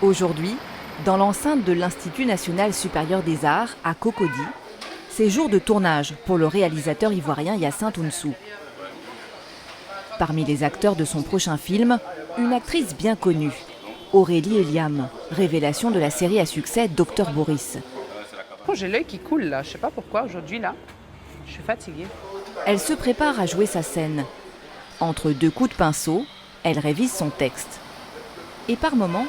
Aujourd'hui, dans l'enceinte de l'Institut national supérieur des arts, à Cocody, c'est jour de tournage pour le réalisateur ivoirien Hyacinthe Ounsou. Parmi les acteurs de son prochain film, une actrice bien connue, Aurélie Eliam, révélation de la série à succès Docteur Boris. Oh, j'ai l'œil qui coule là, je sais pas pourquoi aujourd'hui là, je suis fatiguée. Elle se prépare à jouer sa scène. Entre deux coups de pinceau, elle révise son texte. Et par moments,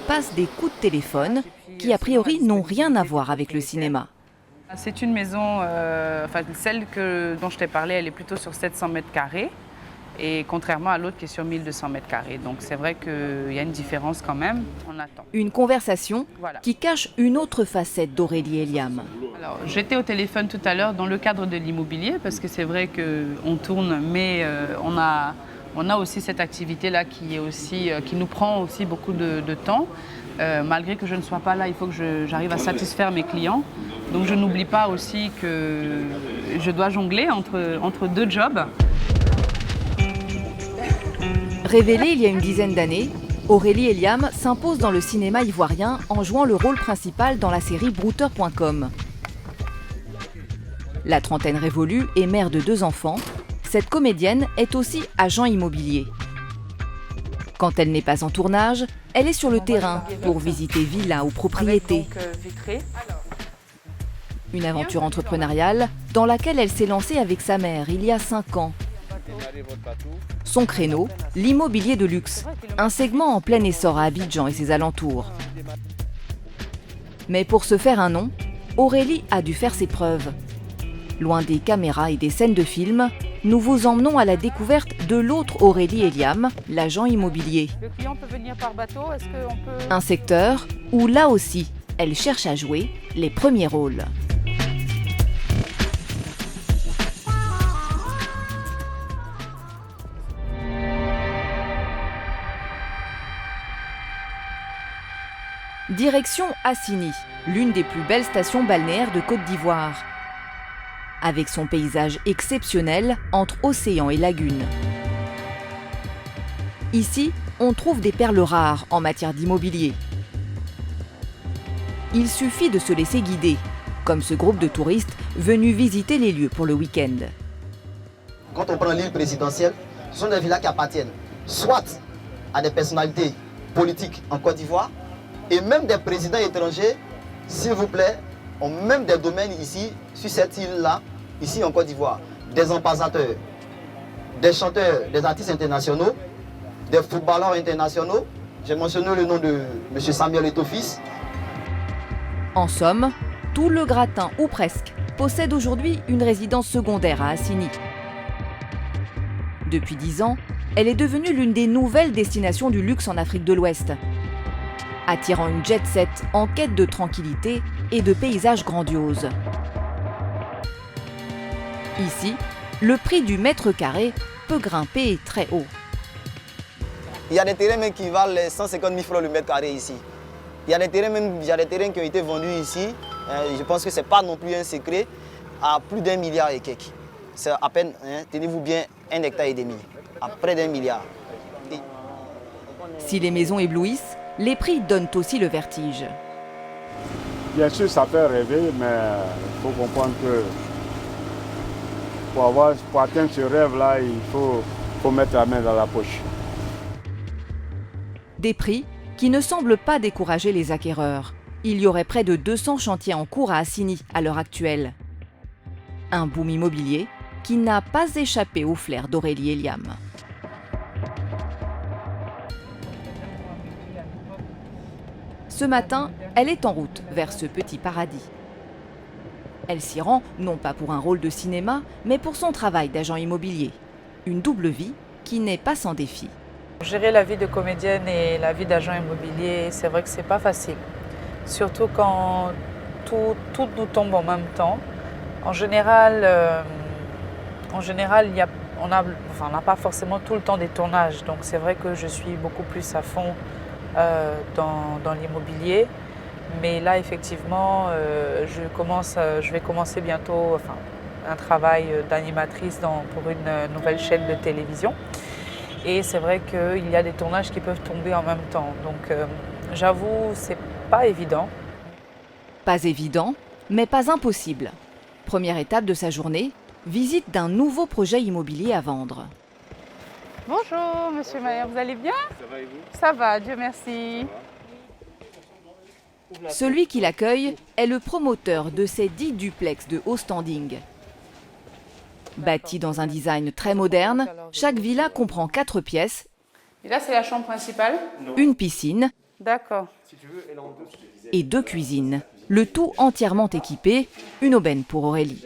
passe des coups de téléphone qui a priori n'ont rien à voir avec le cinéma. C'est une maison, celle dont je t'ai parlé, elle est plutôt sur 700 mètres carrés. Et contrairement à l'autre qui est sur 1200 mètres carrés. Donc c'est vrai qu'il y a une différence quand même, on attend. Une conversation qui cache une autre facette d'Aurélie Eliam. Alors j'étais au téléphone tout à l'heure dans le cadre de l'immobilier, parce que c'est vrai qu'on tourne, mais on a aussi cette activité-là qui nous prend aussi beaucoup de temps. Malgré que je ne sois pas là, il faut que j'arrive à satisfaire mes clients. Donc je n'oublie pas aussi que je dois jongler entre deux jobs. Révélée il y a une dizaine d'années, Aurélie Eliam s'impose dans le cinéma ivoirien en jouant le rôle principal dans la série Brouteur.com. La trentaine révolue et mère de 2 enfants, cette comédienne est aussi agent immobilier. Quand elle n'est pas en tournage, elle est sur le terrain pour visiter villas ou propriétés. Une aventure entrepreneuriale dans laquelle elle s'est lancée avec sa mère il y a 5 ans. Son créneau, l'immobilier de luxe, un segment en plein essor à Abidjan et ses alentours. Mais pour se faire un nom, Aurélie a dû faire ses preuves. Loin des caméras et des scènes de films, nous vous emmenons à la découverte de l'autre Aurélie Eliam, l'agent immobilier. Le client peut venir par bateau, est-ce qu'on peut... Un secteur où, là aussi, elle cherche à jouer les premiers rôles. Direction Assini, l'une des plus belles stations balnéaires de Côte d'Ivoire. Avec son paysage exceptionnel entre océan et lagune. Ici, on trouve des perles rares en matière d'immobilier. Il suffit de se laisser guider, comme ce groupe de touristes venus visiter les lieux pour le week-end. Quand on prend l'île présidentielle, ce sont des villas qui appartiennent soit à des personnalités politiques en Côte d'Ivoire, et même des présidents étrangers, s'il vous plaît, ont même des domaines ici, sur cette île-là, ici en Côte d'Ivoire. Des ambassadeurs, des chanteurs, des artistes internationaux, des footballeurs internationaux. J'ai mentionné le nom de M. Samuel Eto'o-Fils. En somme, tout le gratin, ou presque, possède aujourd'hui une résidence secondaire à Assini. Depuis 10 ans, elle est devenue l'une des nouvelles destinations du luxe en Afrique de l'Ouest, attirant une jet-set en quête de tranquillité et de paysages grandioses. Ici, le prix du mètre carré peut grimper très haut. Il y a des terrains même qui valent 150 000 francs le mètre carré ici. Il y a des terrains qui ont été vendus ici, je pense que ce n'est pas non plus un secret, à plus d'1 milliard et quelques. C'est à peine, tenez-vous bien, 1,5 hectare, à près d'1 milliard. Si les maisons éblouissent, les prix donnent aussi le vertige. Bien sûr, ça fait rêver, mais il faut comprendre que pour atteindre ce rêve-là, il faut mettre la main dans la poche. Des prix qui ne semblent pas décourager les acquéreurs. Il y aurait près de 200 chantiers en cours à Assini à l'heure actuelle. Un boom immobilier qui n'a pas échappé au flair d'Aurélie Eliam. Ce matin, elle est en route vers ce petit paradis. Elle s'y rend non pas pour un rôle de cinéma, mais pour son travail d'agent immobilier. Une double vie qui n'est pas sans défi. Gérer la vie de comédienne et la vie d'agent immobilier, c'est vrai que c'est pas facile. Surtout quand tout nous tombe en même temps. En général, on n'a pas forcément tout le temps des tournages. Donc c'est vrai que je suis beaucoup plus à fond dans l'immobilier. Mais là, effectivement, je vais commencer bientôt un travail d'animatrice pour une nouvelle chaîne de télévision. Et c'est vrai qu'il y a des tournages qui peuvent tomber en même temps. Donc J'avoue, c'est pas évident. Pas évident, mais pas impossible. Première étape de sa journée, visite d'un nouveau projet immobilier à vendre. Bonjour, monsieur Mayer, vous allez bien? Ça va et vous? Ça va, Dieu merci. Celui qui l'accueille est le promoteur de ces 10 duplex de haut standing. Bâti dans un design très moderne, chaque villa comprend 4 pièces, Et là, c'est la chambre principale? une piscine D'accord. et 2 cuisines. Le tout entièrement équipé, une aubaine pour Aurélie.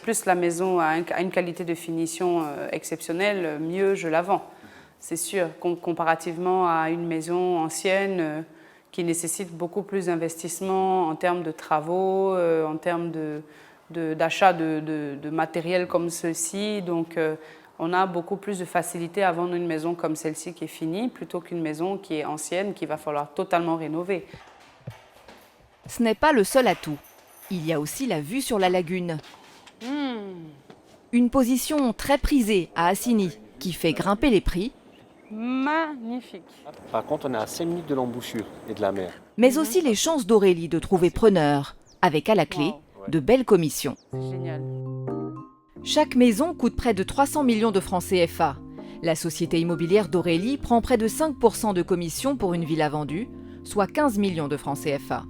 Plus la maison a une qualité de finition exceptionnelle, mieux je la vends. C'est sûr, comparativement à une maison ancienne qui nécessite beaucoup plus d'investissement en termes de travaux, en termes d'achat de matériel comme ceci. Donc, on a beaucoup plus de facilité à vendre une maison comme celle-ci qui est finie plutôt qu'une maison qui est ancienne, qu'il va falloir totalement rénover. Ce n'est pas le seul atout. Il y a aussi la vue sur la lagune. Une position très prisée à Assigny qui fait grimper les prix, Magnifique. Par contre, on est à 5 minutes de l'embouchure et de la mer. mais aussi les chances d'Aurélie de trouver preneur, avec à la clé de belles commissions. C'est génial. Chaque maison coûte près de 300 millions de francs CFA. La société immobilière d'Aurélie prend près de 5% de commission pour une villa vendue, soit 15 millions de francs CFA.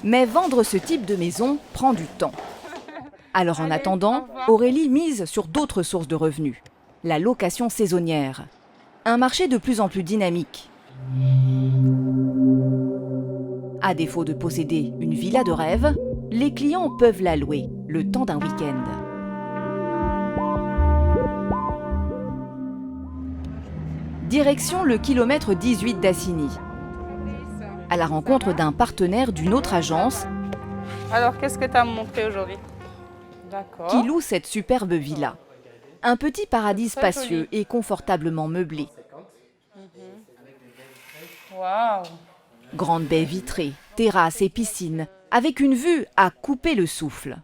Mais vendre ce type de maison prend du temps. Alors en attendant, Aurélie mise sur d'autres sources de revenus. La location saisonnière. Un marché de plus en plus dynamique. À défaut de posséder une villa de rêve, les clients peuvent la louer le temps d'un week-end. Direction le kilomètre 18 d'Assigny, à la rencontre d'un partenaire d'une autre agence Alors, qu'est-ce que tu as montré aujourd'hui? D'accord. qui loue cette superbe villa. Un petit paradis spacieux et confortablement meublé. Waouh. Grande baie vitrée, terrasse et piscine, avec une vue à couper le souffle.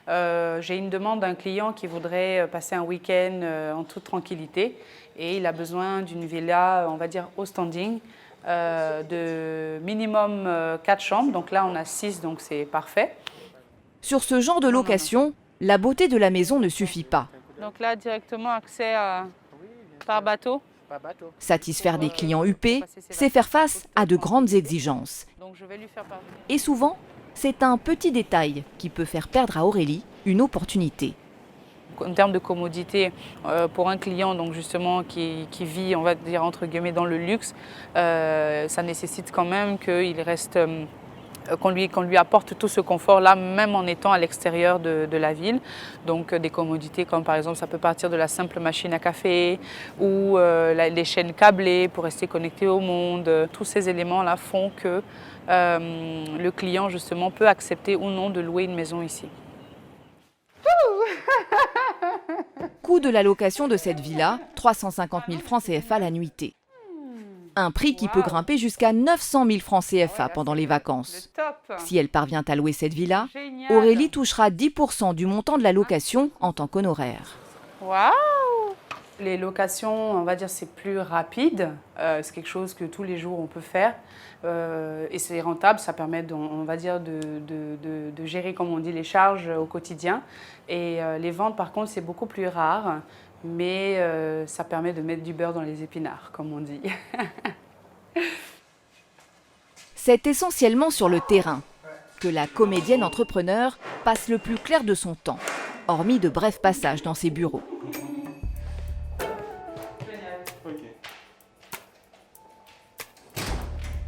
J'ai une demande d'un client qui voudrait passer un week-end en toute tranquillité et il a besoin d'une villa, on va dire, au standing, de minimum 4 chambres. Donc là, on a 6, donc c'est parfait. Sur ce genre de location, la beauté de la maison ne suffit pas. Donc là, directement accès par bateau. Satisfaire des clients huppés, c'est faire face à de grandes exigences. Donc je vais lui faire parvenir. Et souvent, c'est un petit détail qui peut faire perdre à Aurélie une opportunité. En termes de commodité, pour un client donc justement qui vit, on va dire entre guillemets, dans le luxe, ça nécessite quand même qu'il reste, qu'on lui apporte tout ce confort-là, même en étant à l'extérieur de la ville. Donc des commodités comme par exemple, ça peut partir de la simple machine à café ou les chaînes câblées pour rester connecté au monde. Tous ces éléments-là font que le client justement peut accepter ou non de louer une maison ici. Coût de la location de cette villa, 350 000 francs CFA la nuitée. Un prix qui peut grimper jusqu'à 900 000 francs CFA pendant les vacances. Top. Si elle parvient à louer cette villa, Génial. Aurélie touchera 10% du montant de la location en tant qu'honoraire. Waouh! Les locations, on va dire, c'est plus rapide. C'est quelque chose que tous les jours on peut faire. Et c'est rentable, ça permet, on va dire, de gérer, comme on dit, les charges au quotidien. Et les ventes, par contre, c'est beaucoup plus rare. Mais ça permet de mettre du beurre dans les épinards, comme on dit. C'est essentiellement sur le terrain que la comédienne entrepreneur passe le plus clair de son temps, hormis de brefs passages dans ses bureaux.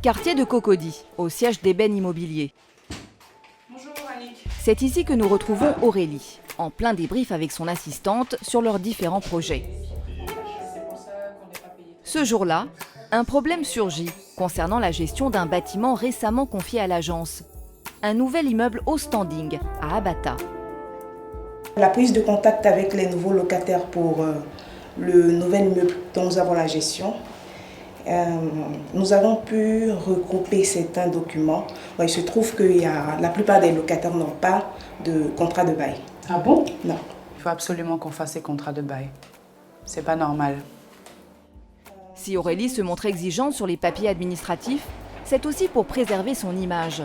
Quartier de Cocody, au siège d'Ébène Immobilier. Bonjour Annick. C'est ici que nous retrouvons Aurélie, en plein débrief avec son assistante sur leurs différents projets. Ce jour-là, un problème surgit concernant la gestion d'un bâtiment récemment confié à l'agence. Un nouvel immeuble haut standing à Abata. La prise de contact avec les nouveaux locataires pour le nouvel immeuble dont nous avons la gestion. Nous avons pu regrouper certains documents. Il se trouve que la plupart des locataires n'ont pas de contrat de bail. Ah bon? Non. Il faut absolument qu'on fasse ces contrats de bail. C'est pas normal. Si Aurélie se montre exigeante sur les papiers administratifs, c'est aussi pour préserver son image.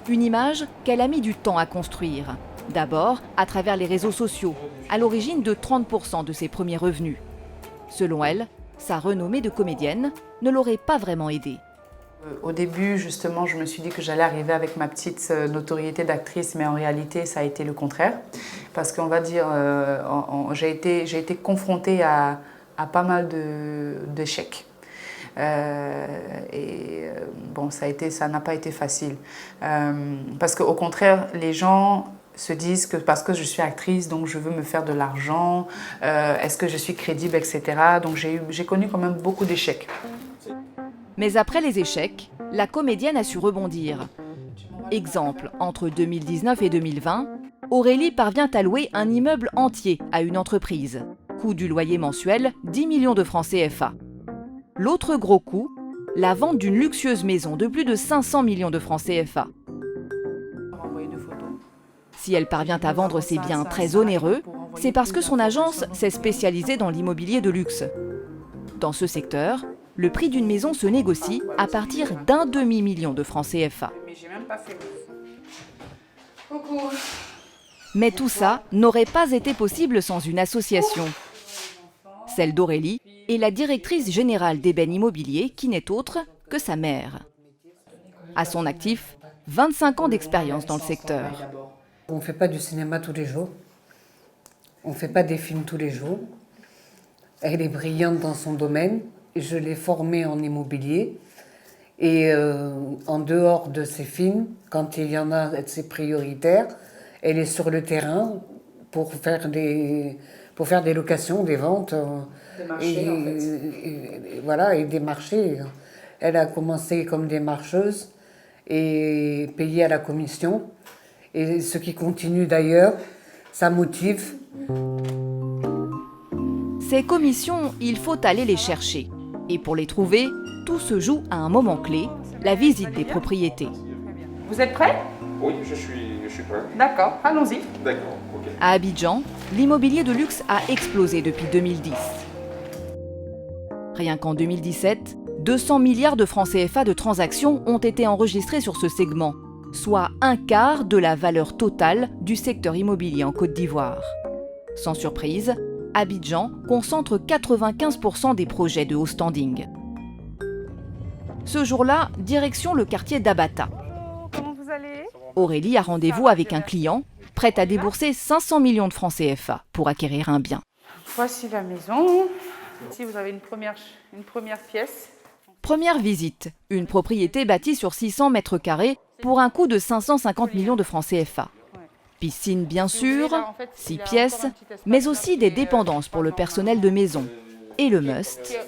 Une image qu'elle a mis du temps à construire. D'abord, à travers les réseaux sociaux, à l'origine de 30% de ses premiers revenus. Selon elle, sa renommée de comédienne ne l'aurait pas vraiment aidée. Au début, justement, je me suis dit que j'allais arriver avec ma petite notoriété d'actrice, mais en réalité, ça a été le contraire. Parce qu'on va dire, j'ai été confrontée à pas mal d'échecs. Bon, ça n'a pas été facile. Parce qu'au contraire, les gens se disent que parce que je suis actrice, donc je veux me faire de l'argent, est-ce que je suis crédible, etc. Donc j'ai connu quand même beaucoup d'échecs. Mais après les échecs, la comédienne a su rebondir. Exemple, entre 2019 et 2020, Aurélie parvient à louer un immeuble entier à une entreprise. Coût du loyer mensuel, 10 millions de francs CFA. L'autre gros coût, la vente d'une luxueuse maison de plus de 500 millions de francs CFA. Si elle parvient à vendre ses biens très onéreux, c'est parce que son agence s'est spécialisée dans l'immobilier de luxe. Dans ce secteur, le prix d'une maison se négocie à partir d'1 demi-million de francs CFA. Mais tout ça n'aurait pas été possible sans une association. Celle d'Aurélie est la directrice générale d'Ébène Immobilier, qui n'est autre que sa mère. À son actif, 25 ans d'expérience dans le secteur. On ne fait pas du cinéma tous les jours. On ne fait pas des films tous les jours. Elle est brillante dans son domaine. Je l'ai formée en immobilier. Et en dehors de ses films, quand il y en a, c'est prioritaire, elle est sur le terrain pour faire des locations, des ventes. Des marchés, en fait. Voilà, et des marchés. Elle a commencé comme démarcheuse et payée à la commission. Et ce qui continue d'ailleurs, ça motive. Ces commissions, il faut aller les chercher. Et pour les trouver, tout se joue à un moment clé, la visite des propriétés. Vous êtes prêts? Oui, je suis prêt. D'accord, allons-y. D'accord, ok. À Abidjan, l'immobilier de luxe a explosé depuis 2010. Rien qu'en 2017, 200 milliards de francs CFA de transactions ont été enregistrés sur ce segment, soit un quart de la valeur totale du secteur immobilier en Côte d'Ivoire. Sans surprise, Abidjan concentre 95% des projets de haut standing. Ce jour-là, direction le quartier d'Abata. Comment vous allez? Aurélie a rendez-vous avec un client, prêt à débourser 500 millions de francs CFA pour acquérir un bien. Voici la maison. Ici, vous avez une première pièce. Première visite, une propriété bâtie sur 600 mètres carrés pour un coût de 550 millions de francs CFA. Piscine bien sûr, 6 pièces, mais aussi des dépendances pour le personnel de maison. Et le must.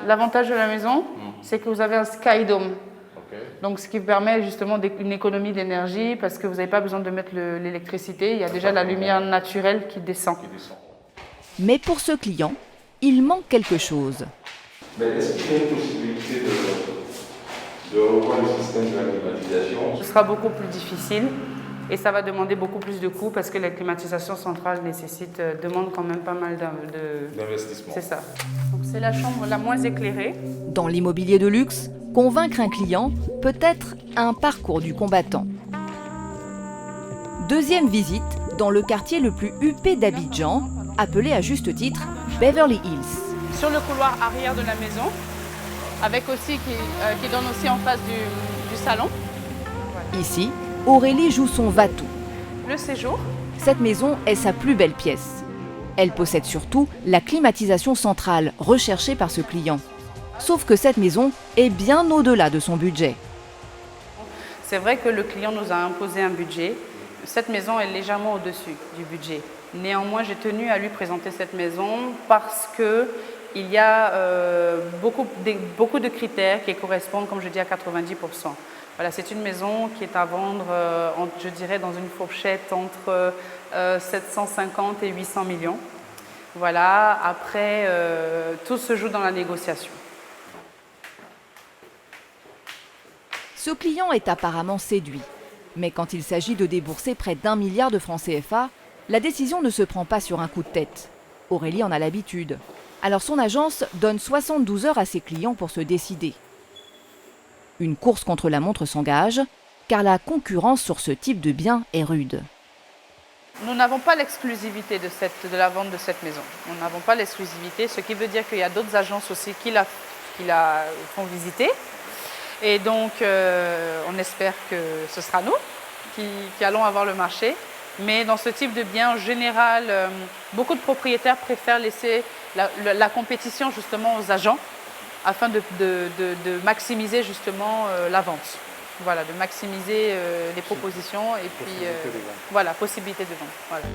L'avantage de la maison, c'est que vous avez un sky dome. Donc ce qui permet justement une économie d'énergie parce que vous n'avez pas besoin de mettre l'électricité, il y a déjà la lumière naturelle qui descend. Mais pour ce client, il manque quelque chose. Est-ce qu'il y a une possibilité de revoir le système de la climatisation? Ce sera beaucoup plus difficile et ça va demander beaucoup plus de coûts parce que la climatisation centrale demande quand même pas mal d'investissement. C'est ça. Donc c'est la chambre la moins éclairée. Dans l'immobilier de luxe, convaincre un client peut être un parcours du combattant. Deuxième visite dans le quartier le plus huppé d'Abidjan, appelé à juste titre Beverly Hills. Sur le couloir arrière de la maison, avec aussi qui donne aussi en face du salon. Ici, Aurélie joue son va-tout. Le séjour. Cette maison est sa plus belle pièce. Elle possède surtout la climatisation centrale recherchée par ce client. Sauf que cette maison est bien au-delà de son budget. C'est vrai que le client nous a imposé un budget. Cette maison est légèrement au-dessus du budget. Néanmoins, j'ai tenu à lui présenter cette maison parce qu'il y a beaucoup de critères qui correspondent, comme je dis, à 90%. Voilà, c'est une maison qui est à vendre, je dirais, dans une fourchette entre 750 et 800 millions. Voilà, après, tout se joue dans la négociation. Ce client est apparemment séduit. Mais quand il s'agit de débourser près d'1 milliard de francs CFA, la décision ne se prend pas sur un coup de tête. Aurélie en a l'habitude. Alors son agence donne 72 heures à ses clients pour se décider. Une course contre la montre s'engage, car la concurrence sur ce type de bien est rude. Nous n'avons pas l'exclusivité de la vente de cette maison. Nous n'avons pas l'exclusivité, ce qui veut dire qu'il y a d'autres agences aussi qui la font visiter. Et donc, on espère que ce sera nous qui allons avoir le marché. Mais dans ce type de bien, en général, beaucoup de propriétaires préfèrent laisser la compétition justement aux agents afin de maximiser justement la vente. Voilà, de maximiser les propositions et puis voilà, possibilité de vente. Voilà.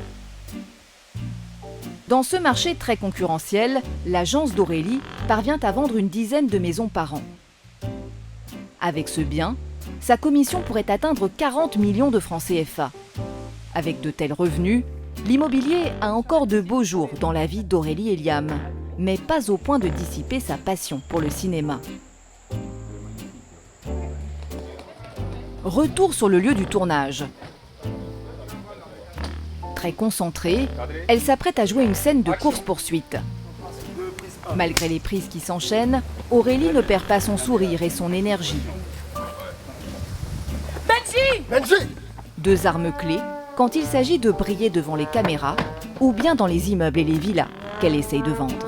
Dans ce marché très concurrentiel, l'agence d'Aurélie parvient à vendre une dizaine de maisons par an. Avec ce bien, sa commission pourrait atteindre 40 millions de francs CFA. Avec de tels revenus, l'immobilier a encore de beaux jours dans la vie d'Aurélie et Liam, mais pas au point de dissiper sa passion pour le cinéma. Retour sur le lieu du tournage. Très concentrée, elle s'apprête à jouer une scène de course-poursuite. Malgré les prises qui s'enchaînent, Aurélie ne perd pas son sourire et son énergie. Benji ! Deux armes clés quand il s'agit de briller devant les caméras ou bien dans les immeubles et les villas qu'elle essaye de vendre.